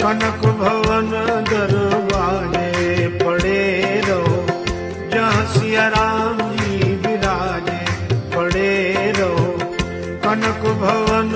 कनक भवन दरवाजे पड़े रहो, जहाँ सिया राम जी विराजे पड़े रहो। कनक भवन